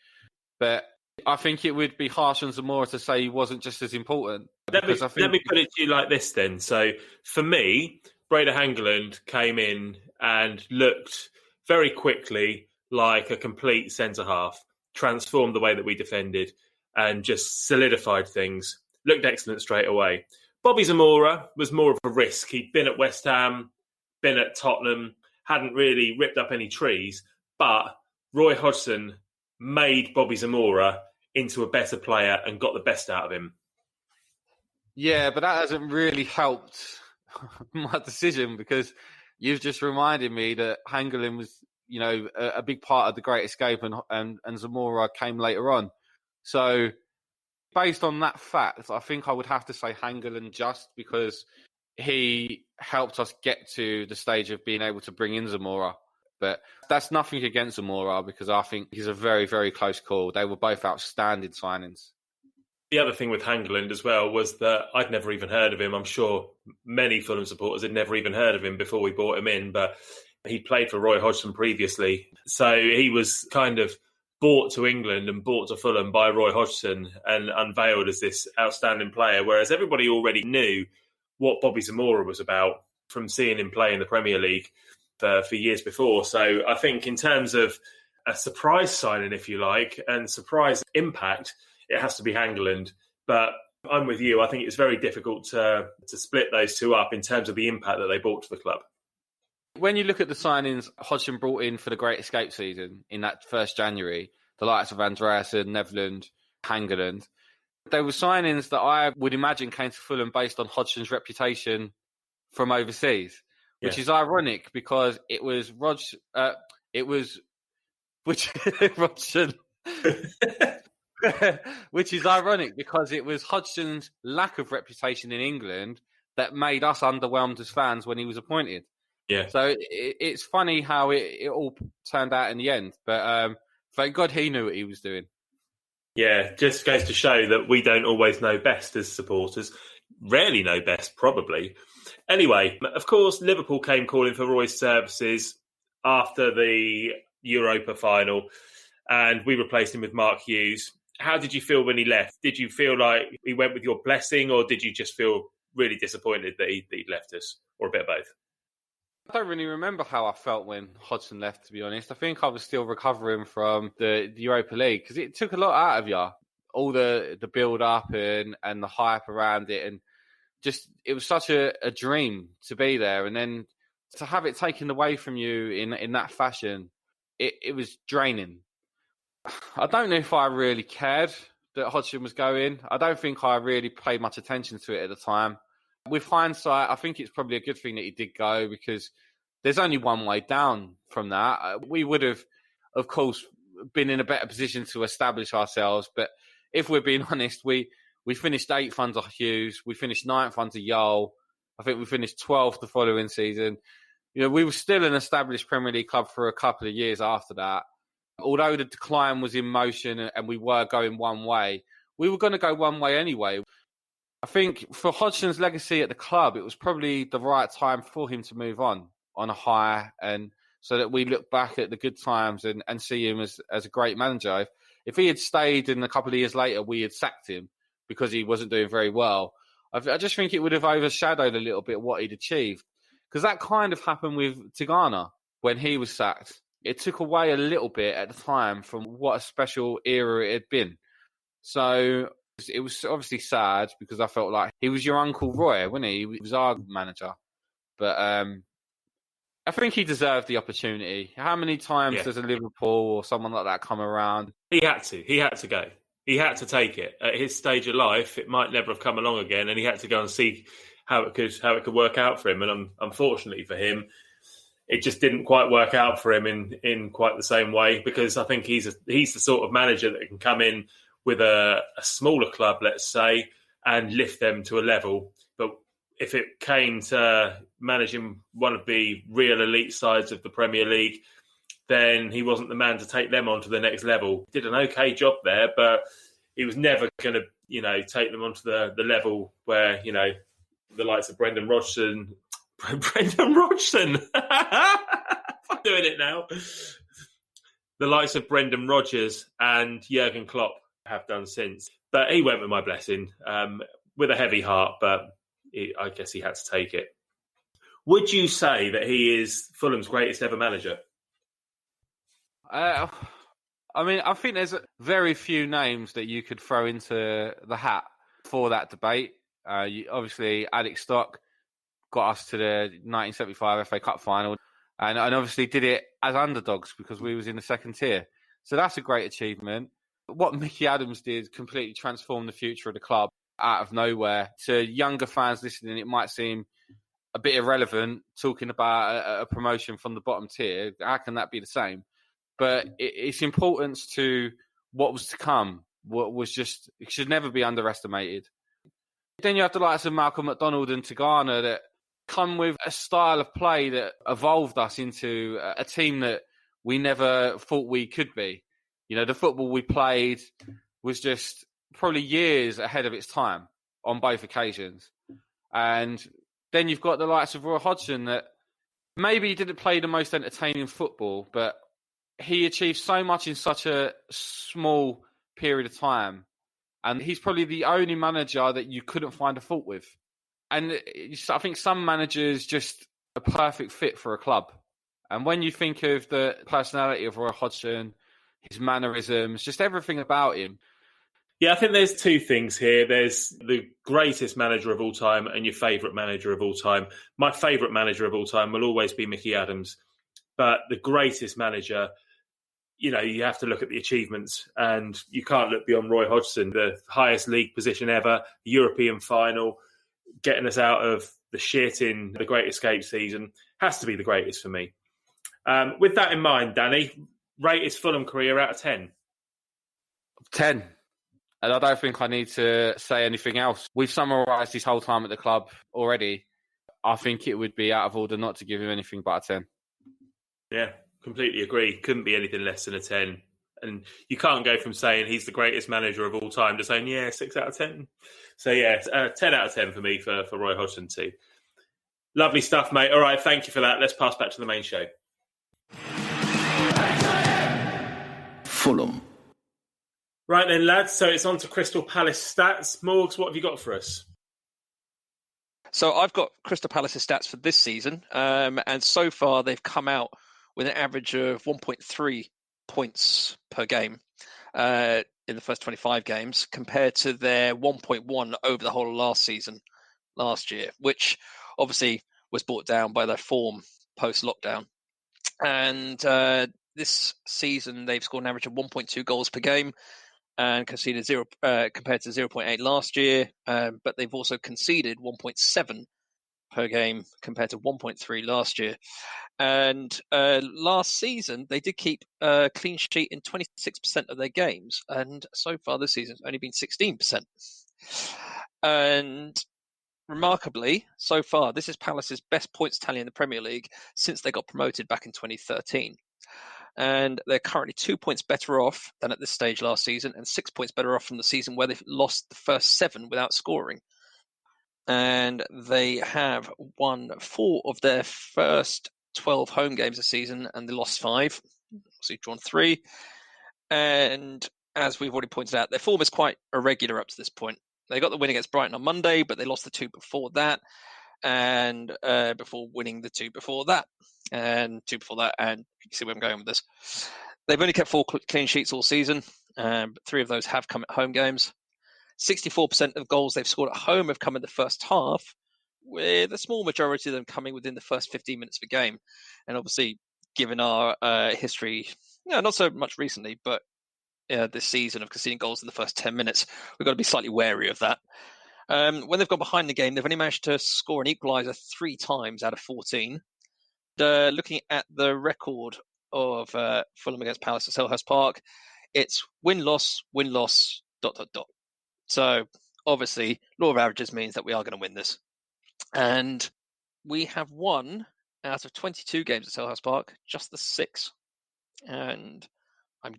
But I think it would be harsh on Zamora to say he wasn't just as important. Let me put it to you like this then. So for me, Brede Hangeland came in and looked very quickly like a complete centre-half, transformed the way that we defended and just solidified things. Looked excellent straight away. Bobby Zamora was more of a risk. He'd been at West Ham, been at Tottenham, hadn't really ripped up any trees, but Roy Hodgson made Bobby Zamora into a better player and got the best out of him. Yeah, but that hasn't really helped my decision, because you've just reminded me that Hangeland was, a big part of the Great Escape, and Zamora came later on. So based on that fact, I think I would have to say Hangeland, just because he helped us get to the stage of being able to bring in Zamora. But that's nothing against Zamora, because I think he's a very, very close call. They were both outstanding signings. The other thing with Hangeland as well was that I'd never even heard of him. I'm sure many Fulham supporters had never even heard of him before we brought him in, but he played for Roy Hodgson previously. So he was kind of bought to England and bought to Fulham by Roy Hodgson and unveiled as this outstanding player, whereas everybody already knew what Bobby Zamora was about from seeing him play in the Premier League for years before. So I think in terms of a surprise signing, if you like, and surprise impact, it has to be Hangeland. But I'm with you. I think it's very difficult to split those two up in terms of the impact that they brought to the club. When you look at the signings Hodgson brought in for the Great Escape season in that 1st January, the likes of Andreasen, Nevland, Hangeland, they were signings that I would imagine came to Fulham based on Hodgson's reputation from overseas, which is ironic because it was Hodgson, which is ironic because it was Hodgson's lack of reputation in England that made us underwhelmed as fans when he was appointed. Yeah. So it's funny how it all turned out in the end. But thank God he knew what he was doing. Yeah, just goes to show that we don't always know best as supporters. Rarely know best, probably. Anyway, of course, Liverpool came calling for Roy's services after the Europa final, and we replaced him with Mark Hughes. How did you feel when he left? Did you feel like he went with your blessing, or did you just feel really disappointed that he'd left us, or a bit of both? I don't really remember how I felt when Hodgson left, to be honest. I think I was still recovering from the Europa League because it took a lot out of you, all the build-up and the hype around it. And just it was such a dream to be there. And then to have it taken away from you in that fashion, it was draining. I don't know if I really cared that Hodgson was going. I don't think I really paid much attention to it at the time. With hindsight, I think it's probably a good thing that he did go because there's only one way down from that. We would have, of course, been in a better position to establish ourselves. But if we're being honest, we finished 8th under Hughes. We finished 9th under Yole. I think we finished 12th the following season. We were still an established Premier League club for a couple of years after that. Although the decline was in motion and we were going one way, we were going to go one way anyway. I think for Hodgson's legacy at the club, it was probably the right time for him to move on a high, and so that we look back at the good times and see him as a great manager. If he had stayed and a couple of years later we had sacked him because he wasn't doing very well, I just think it would have overshadowed a little bit what he'd achieved. Because that kind of happened with Tigana when he was sacked. It took away a little bit at the time from what a special era it had been. So it was obviously sad because I felt like he was your Uncle Roy, wasn't he? He was our manager. But I think he deserved the opportunity. How many times does a Liverpool or someone like that come around? He had to go. He had to take it. At his stage of life, it might never have come along again, and he had to go and see how it could work out for him. And unfortunately for him, it just didn't quite work out for him in quite the same way, because I think he's the sort of manager that can come in with a smaller club, let's say, and lift them to a level. But if it came to managing one of the real elite sides of the Premier League, then he wasn't the man to take them on to the next level. Did an okay job there, but he was never going to, take them onto the level where, the likes of Brendan Rodgson. Brendan Rodgson! I'm doing it now. The likes of Brendan Rodgers and Jurgen Klopp have done since. But he went with my blessing with a heavy heart, but I guess he had to take it. Would you say that he is Fulham's greatest ever manager? I think there's very few names that you could throw into the hat for that debate. Obviously, Alex Stock got us to the 1975 FA Cup final and obviously did it as underdogs because we was in the second tier. So that's a great achievement. What Mickey Adams did completely transformed the future of the club out of nowhere. To younger fans listening, it might seem a bit irrelevant talking about a promotion from the bottom tier. How can that be the same? But its importance to what was to come, what was just, it should never be underestimated. Then you have the likes of Malcolm McDonald and Tigana that come with a style of play that evolved us into a team that we never thought we could be. The football we played was just probably years ahead of its time on both occasions. And then you've got the likes of Roy Hodgson that maybe he didn't play the most entertaining football, but he achieved so much in such a small period of time. And he's probably the only manager that you couldn't find a fault with. And I think some managers just a perfect fit for a club. And when you think of the personality of Roy Hodgson, his mannerisms, just everything about him. Yeah, I think there's two things here. There's the greatest manager of all time and your favourite manager of all time. My favourite manager of all time will always be Mickey Adams. But the greatest manager, you have to look at the achievements, and you can't look beyond Roy Hodgson, the highest league position ever, European final, getting us out of the shit in the Great Escape season. Has to be the greatest for me. With that in mind, Danny, rate his Fulham career out of 10. 10. And I don't think I need to say anything else. We've summarised his whole time at the club already. I think it would be out of order not to give him anything but a 10. Yeah, completely agree. Couldn't be anything less than a 10. And you can't go from saying he's the greatest manager of all time to saying, 6 out of 10. So, 10 out of 10 for me for Roy Hodgson too. Lovely stuff, mate. All right, thank you for that. Let's pass back to the main show. Fulham. Right then, lads. So it's on to Crystal Palace stats. Morgs, what have you got for us? So I've got Crystal Palace's stats for this season. And so far they've come out with an average of 1.3 points per game in the first 25 games compared to their 1.1 over the whole of last year, which obviously was brought down by their form post-lockdown. And this season they've scored an average of 1.2 goals per game and conceded 0 compared to 0.8 last year. But they've also conceded 1.7 per game compared to 1.3 last year. And last season, they did keep a clean sheet in 26% of their games. And so far this season, it's only been 16%. And remarkably, so far, this is Palace's best points tally in the Premier League since they got promoted back in 2013. And they're currently 2 points better off than at this stage last season and 6 points better off from the season where they've lost the first 7 without scoring. And they have won 4 of their first 12 home games this season, and they lost 5. So you've drawn 3. And as we've already pointed out, their form is quite irregular up to this point. They got the win against Brighton on Monday, but they lost the 2 before that, and before winning the 2 before that, and 2 before that, and you see where I'm going with this. They've only kept 4 clean sheets all season, but 3 of those have come at home games. 64% of goals they've scored at home have come in the first half, with a small majority of them coming within the first 15 minutes of a game. And obviously, given our history, not so much recently, but this season of conceding goals in the first 10 minutes, we've got to be slightly wary of that. When they've gone behind the game, they've only managed to score an equaliser 3 times out of 14. Looking at the record of Fulham against Palace at Selhurst Park, it's win-loss, win-loss, ... So obviously, law of averages means that we are going to win this. And we have won out of 22 games at Selhurst Park, just the 6. And I'm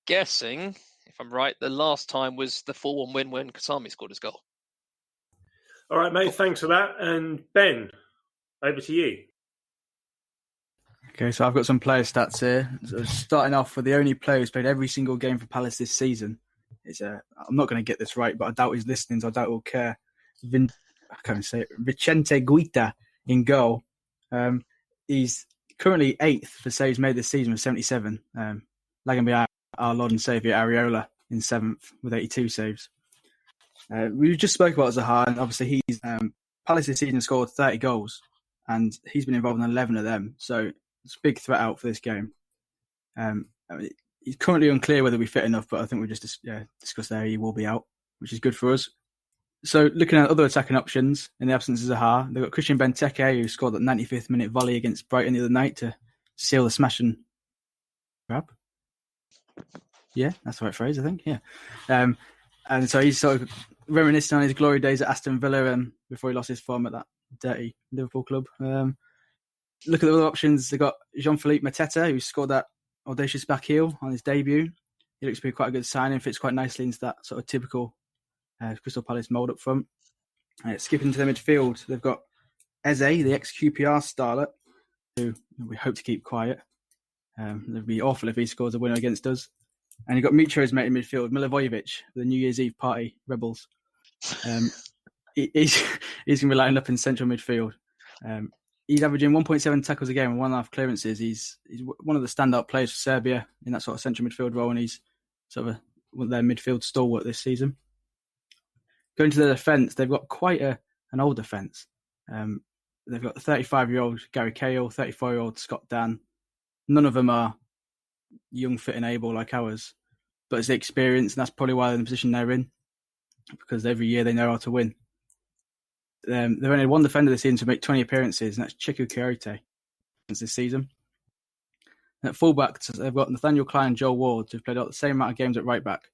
guessing, if I'm right, the last time was the 4-1 win when Kasami scored his goal. All right, mate, thanks for that. And Ben, over to you. Okay, so I've got some player stats here. So starting off with the only player who's played every single game for Palace this season. I'm not going to get this right, but I doubt he's listening, so I doubt he'll care. I can't say it. Vicente Guita in goal. He's currently 8th for saves made this season with 77. Lagging behind our Lord and Saviour Areola in 7th with 82 saves. We just spoke about Zaha, and obviously he's Palace this season scored 30 goals, and he's been involved in 11 of them. So it's a big threat out for this game. He's currently unclear whether we're fit enough, but I think we just discussed there he will be out, which is good for us. So looking at other attacking options in the absence of Zaha, they've got Christian Benteke, who scored that 95th minute volley against Brighton the other night to seal the smashing grab. Yeah, that's the right phrase, I think. Yeah. And so he's sort of reminiscing on his glory days at Aston Villa before he lost his form at that dirty Liverpool club. Look at the other options. They've got Jean-Philippe Mateta, who scored that audacious back heel on his debut. He looks to be quite a good signing, fits quite nicely into that sort of typical Crystal Palace mould up front. Skipping to the midfield, they've got Eze, the ex-QPR starlet, who we hope to keep quiet. It would be awful if he scores a winner against us. And you've got Mitro's mate in midfield, Milivojevic, the New Year's Eve party rebels. He's going to be lining up in central midfield. He's averaging 1.7 tackles a game and 1.5 clearances. He's one of the standout players for Serbia in that sort of central midfield role, and he's sort of one of their midfield stalwart this season. Going to the defence, they've got quite an old defence. They've got 35-year-old Gary Cahill, 34-year-old Scott Dan. None of them are young, fit and able like ours, but it's the experience, and that's probably why they're in the position they're in, because every year they know how to win. They've only had one defender this season to make 20 appearances, and that's Chiku Kyoto this season. And at fullback, they've got Nathaniel Klein and Joel Ward, who've played out the same amount of games at right back.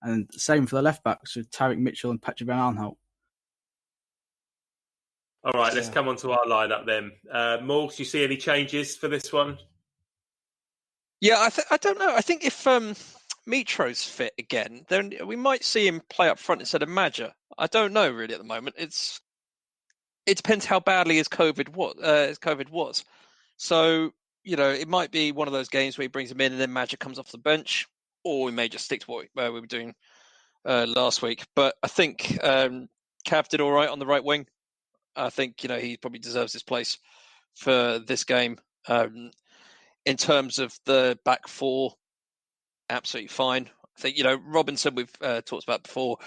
And the same for the left backs with Tyrick Mitchell and Patrick Van Arnholt. All right, let's come on to our lineup then. Morgs, you see any changes for this one? Yeah, I don't know. I think if Mitro's fit again, then we might see him play up front instead of Madja. I don't know really at the moment. It depends how badly his COVID was. So, it might be one of those games where he brings him in and then Madja comes off the bench, or we may just stick to what we were doing last week. But I think Cav did all right on the right wing. I think, he probably deserves his place for this game. In terms of the back four, absolutely fine. I think, Robinson, we've talked about before,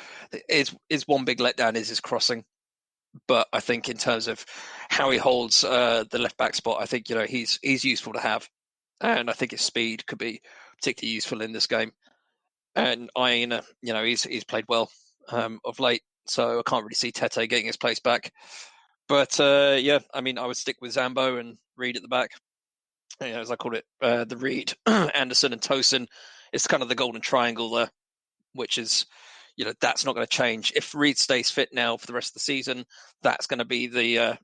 is one big letdown is his crossing. But I think in terms of how he holds the left back spot, I think, he's useful to have. And I think his speed could be particularly useful in this game. And Aina, he's played well of late, so I can't really see Tete getting his place back. But I would stick with Zambo and Reed at the back. As I call it, the Reed, Anderson and Tosin. It's kind of the golden triangle there, which is, that's not going to change. If Reed stays fit now for the rest of the season, that's going to be the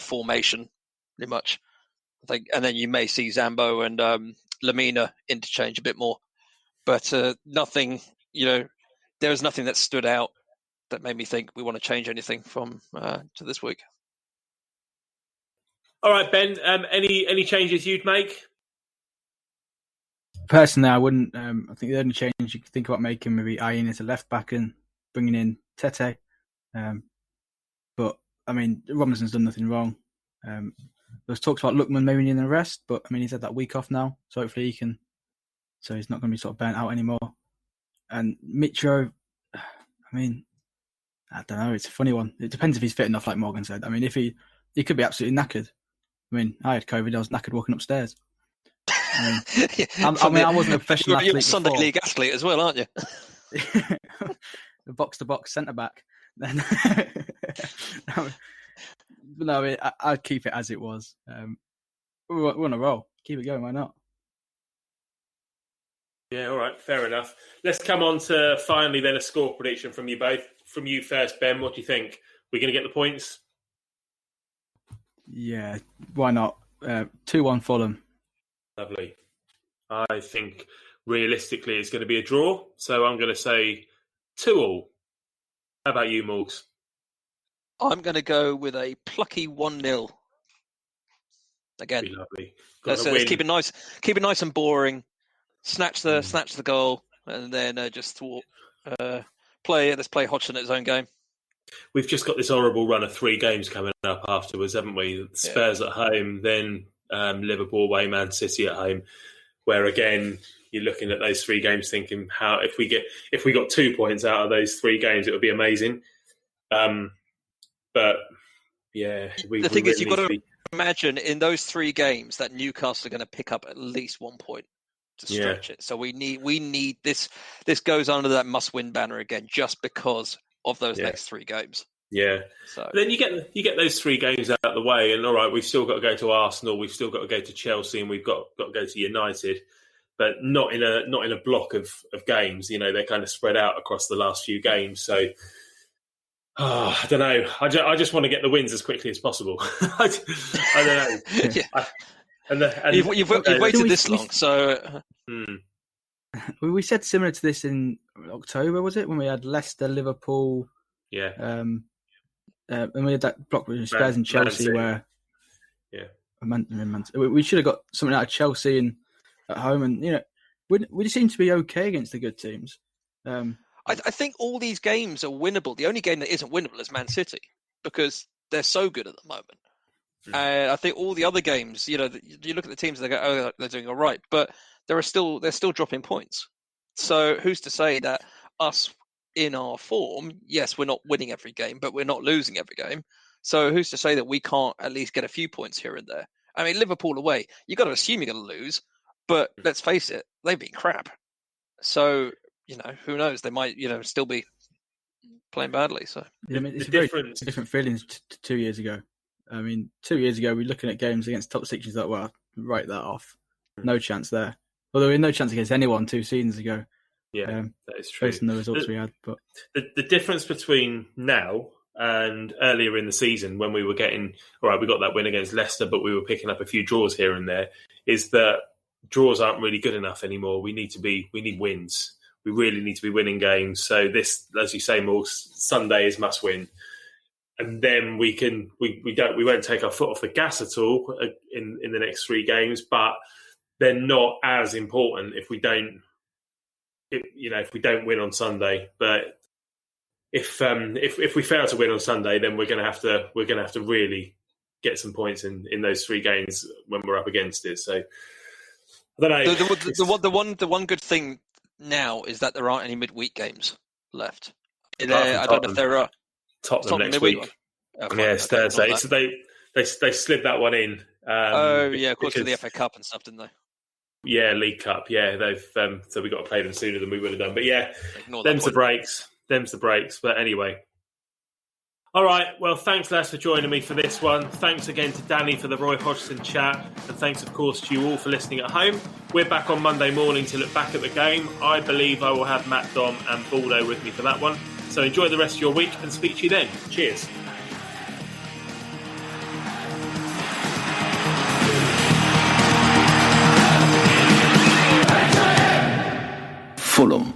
formation, pretty much. I think, and then you may see Zambo and Lamina interchange a bit more, but nothing. There was nothing that stood out that made me think we want to change anything from to this week. All right, Ben. Any changes you'd make? Personally, I wouldn't. I think the only change you could think about making maybe eyeing as a left back and bringing in Tete. But Robinson's done nothing wrong. There's talks about Lookman maybe needing a rest, but he's had that week off now, so hopefully he can. So he's not going to be sort of burnt out anymore. And Mitro, I don't know. It's a funny one. It depends if he's fit enough, like Morgan said. I mean, if he could be absolutely knackered. I mean, I had COVID. I was knackered walking upstairs. I wasn't a professional athlete. You're a Sunday League athlete as well, aren't you? The box-to-box centre-back. Then, no, I mean, I'd keep it as it was. We're on a roll. Keep it going. Why not? Yeah, all right, fair enough. Let's come on to finally then a score prediction from you both. From you first, Ben. What do you think? We're going to get the points? Yeah, why not? 2-1 Fulham. Lovely. I think realistically it's going to be a draw, so I'm going to say 2-2. How about you, Morgs? I'm going to go with a plucky 1-0. Again, Be lovely. let's keep it nice and boring. Snatch the goal, and then just thwart. Let's play Hodgson at his own game. We've just got this horrible run of 3 games coming up afterwards, haven't we? Spurs at home, then Liverpool away, Man City at home. Where again, you're looking at those 3 games, thinking how if we got 2 points out of those 3 games, it would be amazing. But yeah, the thing is, you've got to imagine in those 3 games that Newcastle are going to pick up at least 1 point to stretch it. So we need this. This goes under that must-win banner again, just because of those next 3 games. Yeah. So then you get those 3 games out of the way, and all right, we've still got to go to Arsenal, we've still got to go to Chelsea, and we've got to go to United, but not in a block of games. You know, they're kind of spread out across the last few games. So I don't know. I just want to get the wins as quickly as possible. I don't know. You've waited this long, so. We said similar to this in October, was it, when we had Leicester, Liverpool? Yeah. And we had that block with Spurs and Chelsea, where we should have got something out of Chelsea and at home, and you know, we just seem to be okay against the good teams. I think all these games are winnable. The only game that isn't winnable is Man City, because they're so good at the moment. I think all the other games, you know, you look at the teams and they go, "Oh, they're doing all right," but they're still dropping points. So who's to say that us in our form, yes, we're not winning every game, but we're not losing every game. So who's to say that we can't at least get a few points here and there? I mean, Liverpool away, you've got to assume you're going to lose, but let's face it, they've been crap. So, you know, who knows? They might, you know, still be playing badly. So I mean, it's a very different feeling to 2 years ago. I mean, 2 years ago, we were looking at games against top sixes that, well, write that off. No chance there. Although we had no chance against anyone 2 seasons ago. Yeah, that is true. Based on the results we had. But the difference between now and earlier in the season, when we were getting, all right, we got that win against Leicester, but we were picking up a few draws here and there, is that draws aren't really good enough anymore. We need wins. We really need to be winning games. So this, as you say, Morgs, Sunday is must win. And then we won't take our foot off the gas at all in the next 3 games, but they're not as important if we don't win on Sunday. But if we fail to win on Sunday, then we're going to have to really get some points in those 3 games when we're up against it. So I don't know. The one good thing now is that there aren't any midweek games left. I don't know if there are. Tottenham next week. It's Thursday. So they slid that one in. Of course, to the FA Cup and stuff, didn't they? Yeah, League Cup. Yeah, they've so we got to play them sooner than we would have done. But yeah, them's the breaks. But anyway, all right. Well, thanks, Les, for joining me for this one. Thanks again to Danny for the Roy Hodgson chat, and thanks, of course, to you all for listening at home. We're back on Monday morning to look back at the game. I believe I will have Matt, Dom, and Baldo with me for that one. So enjoy the rest of your week, and speak to you then. Cheers. Fulham.